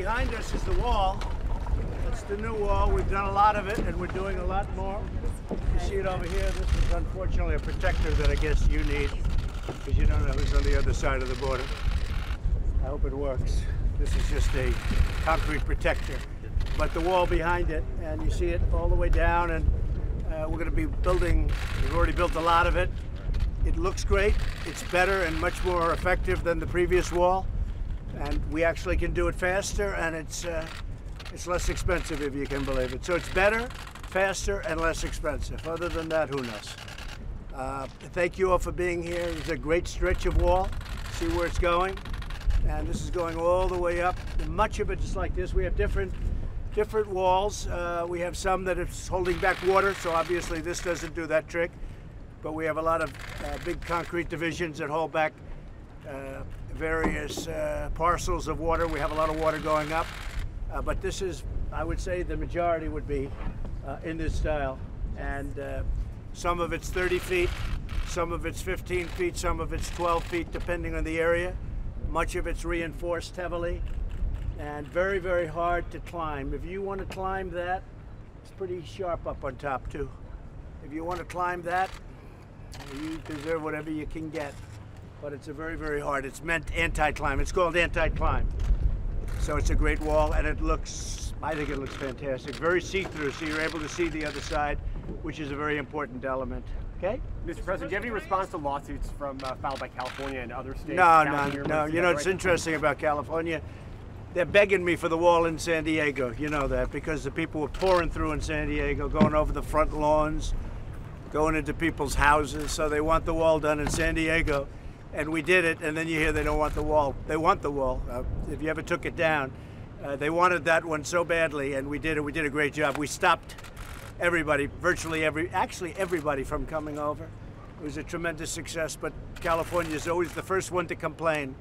behind us is the wall. That's the new wall. We've done a lot of it, and we're doing a lot more. You see it over here. This is unfortunately a protector that I guess you need, because you don't know who's on the other side of the border. I hope it works. This is just a concrete protector. But the wall behind it, and you see it all the way down, and we're going to be building, we've already built a lot of it. It looks great. It's better and much more effective than the previous wall. And we actually can do it faster, and it's less expensive, if you can believe it. So it's better, faster, and less expensive. Other than that, who knows? Thank you all for being here. It's a great stretch of wall. See where it's going? And this is going all the way up. And much of it is like this. We have different walls. We have some that is holding back water, so obviously this doesn't do that trick. But we have a lot of big concrete divisions that hold back various parcels of water. We have a lot of water going up. But this is, I would say, the majority would be in this style. And some of it's 30 feet, some of it's 15 feet, some of it's 12 feet, depending on the area. Much of it's reinforced heavily and very, very hard to climb. If you want to climb that, it's pretty sharp up on top too. If you want to climb that, you deserve whatever you can get. But it's a very, very hard. It's meant anti-climb. It's called anti-climb. So it's a great wall, and it looks, I think it looks fantastic. Very see-through, so you're able to see the other side, which is a very important element. Okay? Mr. President, do you have any response to lawsuits filed by California and other states? No. You know, it's interesting about California. They're begging me for the wall in San Diego. You know that, because the people were pouring through in San Diego, going over the front lawns, going into people's houses. So they want the wall done in San Diego. And we did it, and then you hear they don't want the wall. They want the wall. If you ever took it down, they wanted that one so badly, and we did it. We did a great job. We stopped everybody, actually everybody from coming over. It was a tremendous success, but California is always the first one to complain.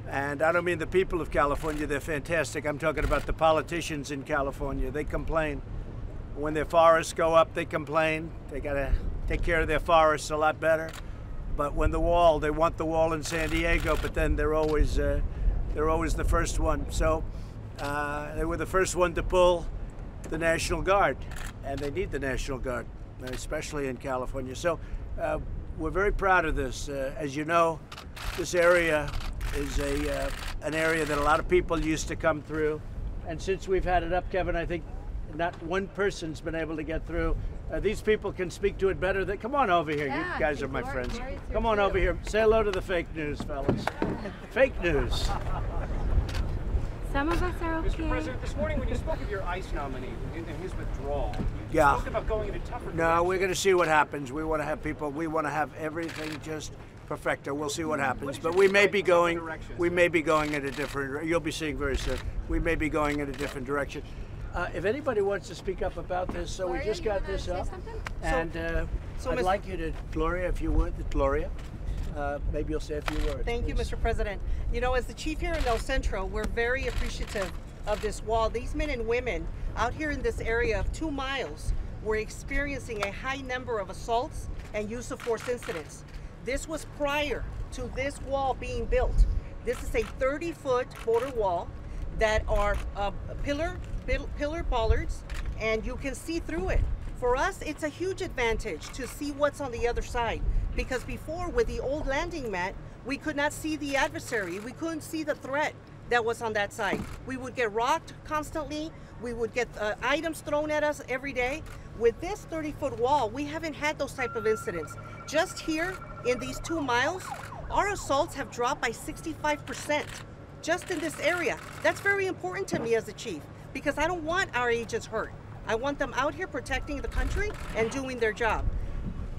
And I don't mean the people of California, they're fantastic. I'm talking about the politicians in California. They complain. When their forests go up, they complain. They gotta take care of their forests a lot better. But when the wall, they want the wall in San Diego, but then they're always the first one. So they were the first one to pull the National Guard, and they need the National Guard, especially in California. So we're very proud of this. As you know, this area is an area that a lot of people used to come through. And since we've had it up, Kevin, I think not one person's been able to get through. These people can speak to it better. Come on over here. Yeah, you guys are my friends. Come on over here. Say hello to the fake news, fellas. Fake news. Some of us are okay. Mr. President, this morning when you spoke of your ICE nominee and his withdrawal, you Yeah. spoke about going into tougher No, direction. we're going to see what happens. We want to have people. We want to have everything just perfecto. We'll see what happens. But we may be going. We may be going in a different. You'll be seeing very soon. We may be going in a different direction. If anybody wants to speak up about this, so we just got this up, and I'd like you to, Gloria, if you would, Gloria, maybe you'll say a few words. Thank you, Mr. President. You know, as the chief here in El Centro, we're very appreciative of this wall. These men and women out here in this area of 2 miles were experiencing a high number of assaults and use of force incidents. This was prior to this wall being built. This is a 30-foot border wall that are pillar bollards, and you can see through it. For us, it's a huge advantage to see what's on the other side, because before, with the old landing mat, we could not see the adversary. We couldn't see the threat that was on that side. We would get rocked constantly. We would get items thrown at us every day. With this 30-foot wall, we haven't had those type of incidents. Just here in these 2 miles, our assaults have dropped by 65%. Just in this area. That's very important to me as a chief, because I don't want our agents hurt. I want them out here protecting the country and doing their job.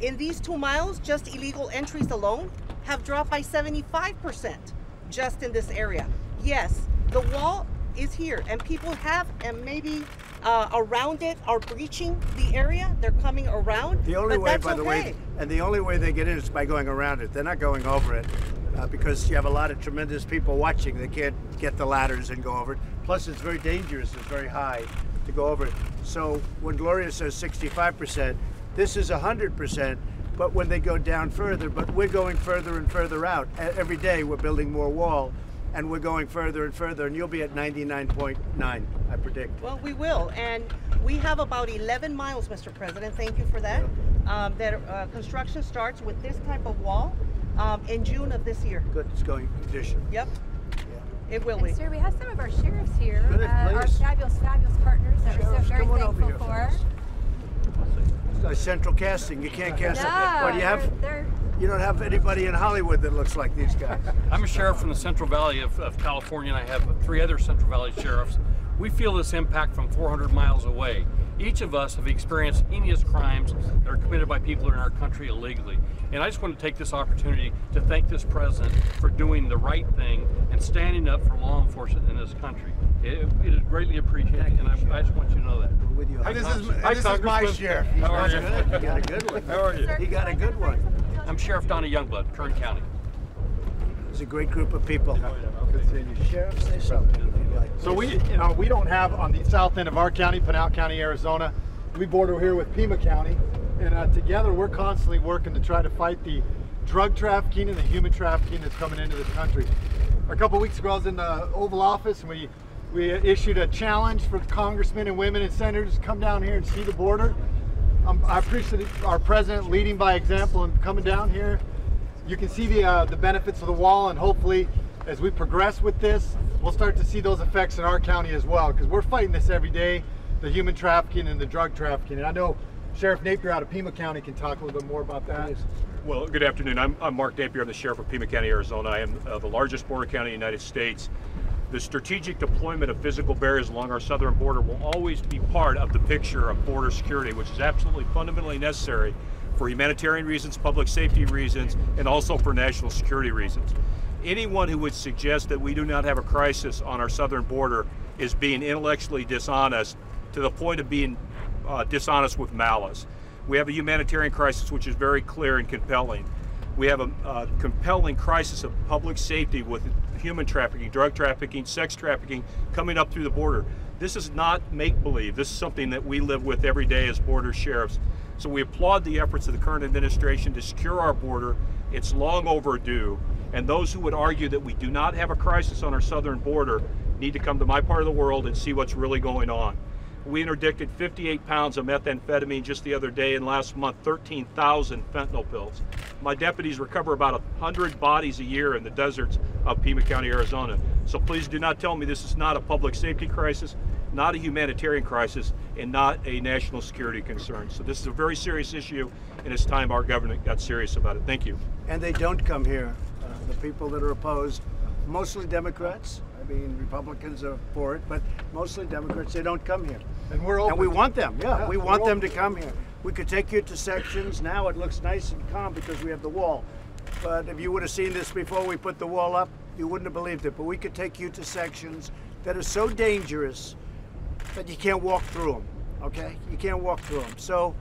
In these 2 miles, just illegal entries alone have dropped by 75% just in this area. Yes, the wall is here, and people have, and maybe around it are breaching the area. They're coming around. The only but way, that's by the okay. way, and the only way they get in is by going around it. They're not going over it. Because you have a lot of tremendous people watching. They can't get the ladders and go over it. Plus, it's very dangerous. It's very high to go over it. So when Gloria says 65%, this is 100%. But when they go down further, but we're going further and further out. Every day we're building more wall. and we're going further and further, and you'll be at 99.9, I predict. Well, we will, and we have about 11 miles, Mr. President. Thank you for that. Construction starts with this type of wall in June of this year. Good, it's going addition. Yep, Yeah. it will be. And sir, we have some of our sheriffs here, Good, our please. fabulous partners that we're so Sheriffs, very come on over thankful here, for. Central casting, you can't cast it. No, What do you have? they're You don't have anybody in Hollywood that looks like these guys. I'm a sheriff from the Central Valley of California, and I have 3 other Central Valley sheriffs. We feel this impact from 400 miles away. Each of us have experienced heinous crimes that are committed by people in our country illegally. And I just want to take this opportunity to thank this president for doing the right thing and standing up for law enforcement in this country. It is greatly appreciated, and I just want you to know that. We're with you. This is my sheriff. How are you? You got a good one. How are you? He got a good one. I'm Sheriff Donnie Youngblood, Kern County. It's a great group of people. Good seeing you. Sheriff, say something if you'd like. So we don't have on the south end of our county, Pinal County, Arizona. We border here with Pima County, and together we're constantly working to try to fight the drug trafficking and the human trafficking that's coming into this country. A couple weeks ago, I was in the Oval Office, and we issued a challenge for congressmen and women and senators to come down here and see the border. I appreciate our president leading by example and coming down here. You can see the benefits of the wall, and hopefully as we progress with this, we'll start to see those effects in our county as well, because we're fighting this every day, the human trafficking and the drug trafficking. And I know Sheriff Napier out of Pima County can talk a little bit more about that. Well, good afternoon. I'm Mark Napier. I'm the Sheriff of Pima County, Arizona. I am the largest border county in the United States. The strategic deployment of physical barriers along our southern border will always be part of the picture of border security, which is absolutely fundamentally necessary for humanitarian reasons, public safety reasons, and also for national security reasons. Anyone who would suggest that we do not have a crisis on our southern border is being intellectually dishonest to the point of being dishonest with malice. We have a humanitarian crisis which is very clear and compelling. We have a compelling crisis of public safety with human trafficking, drug trafficking, sex trafficking coming up through the border. This is not make-believe. This is something that we live with every day as border sheriffs. So we applaud the efforts of the current administration to secure our border. It's long overdue. And those who would argue that we do not have a crisis on our southern border need to come to my part of the world and see what's really going on. We interdicted 58 pounds of methamphetamine just the other day, and last month 13,000 fentanyl pills. My deputies recover about 100 bodies a year in the deserts of Pima County, Arizona. So please do not tell me this is not a public safety crisis, not a humanitarian crisis, and not a national security concern. So this is a very serious issue, and it's time our government got serious about it. Thank you. And they don't come here. The people that are opposed, mostly Democrats. I mean, Republicans are for it, but mostly Democrats, they don't come here. And we're open. And we want them, we want them to open. come here. We could take you to sections. Now it looks nice and calm because we have the wall. But if you would have seen this before we put the wall up, you wouldn't have believed it. But we could take you to sections that are so dangerous that you can't walk through them, okay? You can't walk through them. So,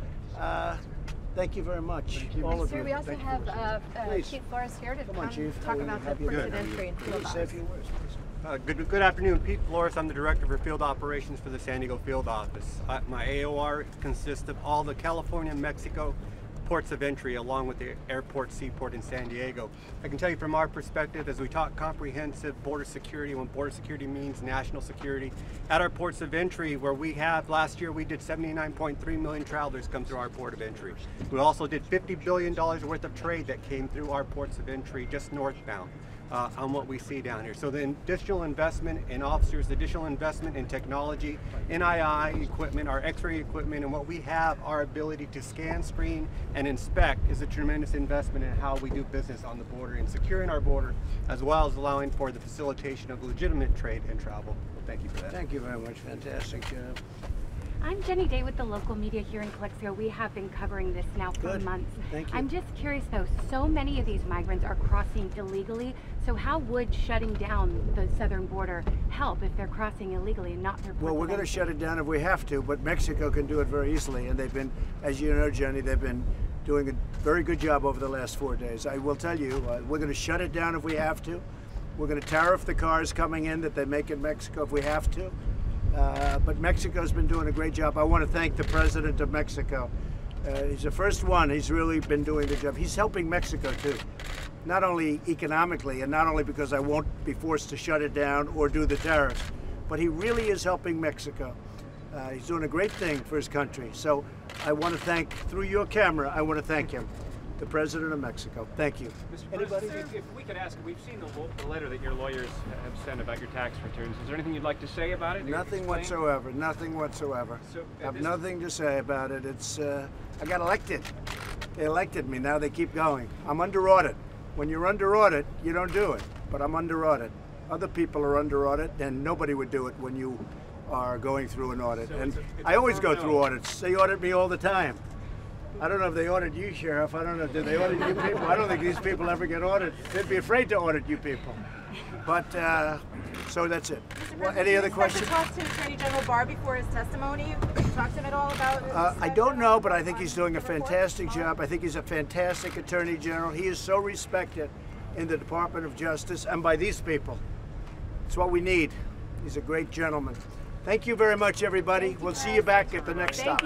thank you very much, all of Sir, you. we also Thank you have very much. Please. Chief Flores here to Come on, Chief. talk about the ports of entry and field Please say a few words, please. Good afternoon, Pete Flores. I'm the Director for Field Operations for the San Diego Field Office. My AOR consists of all the California and Mexico ports of entry along with the airport, seaport in San Diego. I can tell you from our perspective, as we talk comprehensive border security, when border security means national security, at our ports of entry where we have, last year we did 79.3 million travelers come through our port of entry. We also did $50 billion worth of trade that came through our ports of entry just northbound. On what we see down here. So the additional investment in officers, the additional investment in technology, NII equipment, our x-ray equipment, and what we have, our ability to scan, screen, and inspect is a tremendous investment in how we do business on the border and securing our border, as well as allowing for the facilitation of legitimate trade and travel. Thank you for that. Thank you very much. Fantastic. I'm Jenny Day with the local media here in Calexico. We have been covering this now for Good. months. Thank you. I'm just curious though, so many of these migrants are crossing illegally, so how would shutting down the southern border help if they're crossing illegally and not their ports Well, we're of going to entry? shut it down if we have to, but Mexico can do it very easily, and they've been, as you know, Jenny, they've been doing a very good job over the last 4 days. I will tell you, we're going to shut it down if we have to. We're going to tariff the cars coming in that they make in Mexico if we have to. But Mexico's been doing a great job. I want to thank the president of Mexico. He's the first one. He's really been doing the job. He's helping Mexico too. not only economically and not only because I won't be forced to shut it down or do the tariffs, but he really is helping Mexico. He's doing a great thing for his country. So I want to thank, through your camera, I want to thank him, the President of Mexico. Thank you. Mr. President, if we could ask, we've seen the letter that your lawyers have sent about your tax returns. Is there anything you'd like to say about it? Nothing whatsoever. Nothing whatsoever. So, I have nothing to say about it. It's I got elected. They elected me. Now they keep going. I'm under audit. When you're under audit, you don't do it. But I'm under audit. Other people are under audit, and nobody would do it when you are going through an audit. So and it's I always go no. through audits. They audit me all the time. I don't know if they audit you, Sheriff. I don't know. Did they audit you people? I don't think these people ever get audited. They'd be afraid to audit you people. But, so that's it. Well, any other questions? Did you talk to Attorney General Barr before his testimony? Did you talk to him at all about it? I don't know, but I think he's doing a fantastic job. I think he's a fantastic Attorney General. He is so respected in the Department of Justice and by these people. It's what we need. He's a great gentleman. Thank you very much, everybody. We'll see you back at the next stop.